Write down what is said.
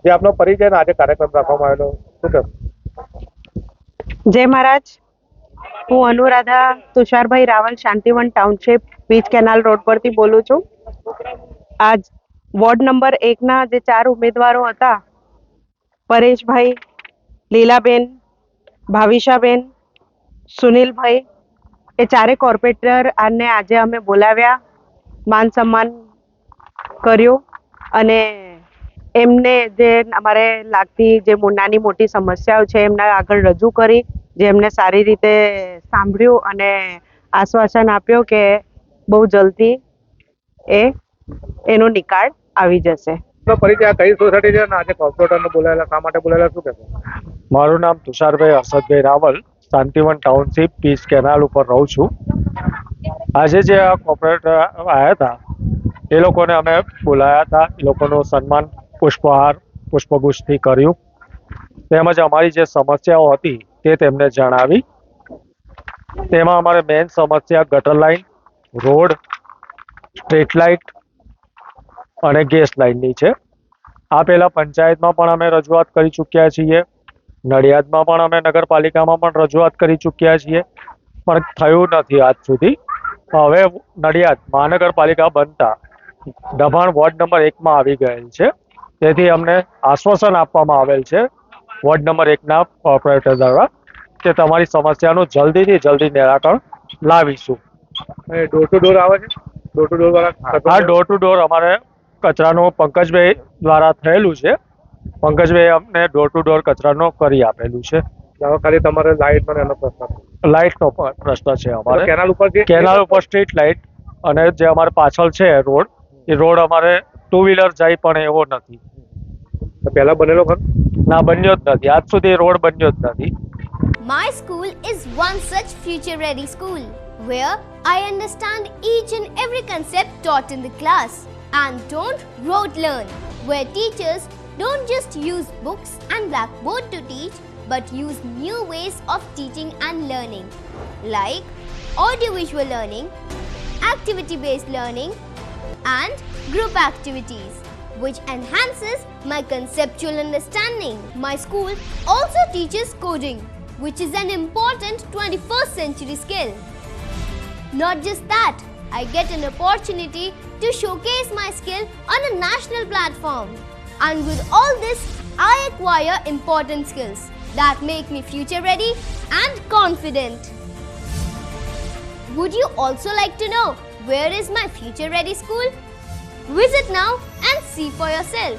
જે આપનો પરિચય અને આજે કાર્યક્રમ રાખવામાં આવેલો શું કહેશો? જય મહારાજ. હું Anuradha Tusharbhai Raval, Shantivan township, beach canal road પરથી બોલું છું. આજ વોર્ડ નંબર 1ના જે 4 ઉમેદવારો હતા, પરેશભાઈ, લીલાબેન, ભાવિશાબેન, સુનિલભાઈ, એ ચારે કોર્પોરેટર આને આજે અમે બોલાવ્યા, માન સન્માન કર્યું અને એમને જે અમારે લાગતી જે નાની મોટી સમસ્યાઓ છે એમના આગળ રજૂ કરી, જે એમને સારી રીતે સાંભળ્યું અને આશ્વાસન આપ્યો કે બહુ જલ્દી એનો નિકાલ આવી જશે. આપનો પરિચય કઈ સોસાયટી છે અને આજે કોર્પોરેટરને બોલાયેલા શા માટે બોલાયેલા શું કહેશો? મારું નામ Tusharbhai Harshadbhai Raval, Shantivan township, beach canal ઉપર રહું છું. આજે જે આ કોર્પોરેટર આવ્યા હતા એ લોકોને અમે બોલાયા હતા. એ લોકોનું સન્માન પુષ્પહાર પુષ્પગુચ્છથી કર્યું, તેમજ અમારી જે સમસ્યાઓ હતી તે તેમને જણાવી. તેમાં અમારે મેઇન સમસ્યા ગટર લાઇન, રોડ, સ્ટ્રીટ લાઇટ અને ગેસ લાઇનની છે. આ પહેલાં પંચાયતમાં પણ અમે રજૂઆત કરી ચૂક્યા છીએ, નડિયાદમાં પણ અમે નગરપાલિકામાં પણ રજૂઆત કરી ચૂક્યા છીએ, પણ થયું નથી આજ સુધી. હવે નડિયાદ મહાનગરપાલિકા બનતા દબાણ વોર્ડ નંબર 1માં આવી ગયેલ છે, તેથી અમને આશ્વાસન આપવામાં આવેલ છે વોર્ડ નંબર 1ના કોર્પોરેટર દ્વારા કે તમારી સમસ્યાનું જલ્દીથી જલ્દી નિરાકરણ લાવીશું. ડોર ટુ ડોર આવે છે? ડોર ટુ ડોર વાળા આ ડોર ટુ ડોર અમારે કચરાનું પંકજભાઈ દ્વારા થયેલું છે. પંકજભાઈ અમને ડોર ટુ ડોર કચરાનું કરી આપેલું છે. હવે ખાલી તમારે લાઇટનો એનો પ્રશ્ન લાઇટનો પ્રશ્ન છે અમારે. કેનાલ ઉપર કેનાલ ઉપર સ્ટ્રીટ લાઇટ અને જે અમારે પાછળ છે રોડ, એ રોડ અમારે 2 વ્હીલર જાય પણ એવો નથી. પહેલા બનેલો ખરો? ના, બન્યો જ નથી. આજ સુધી રોડ બન્યો જ નથી. My school is one such future-ready school where I understand each and every concept taught in the class and don't rote learn, where teachers don't just use books and blackboard to teach but use new ways of teaching and learning like audiovisual learning, activity-based learning and group activities which enhances my conceptual understanding. My school also teaches coding, which is an important 21st century skill. Not just that, I get an opportunity to showcase my skill on a national platform. And with all this, I acquire important skills that make me future ready and confident. Would you also like to know where is my future ready school? Visit now and see for yourself.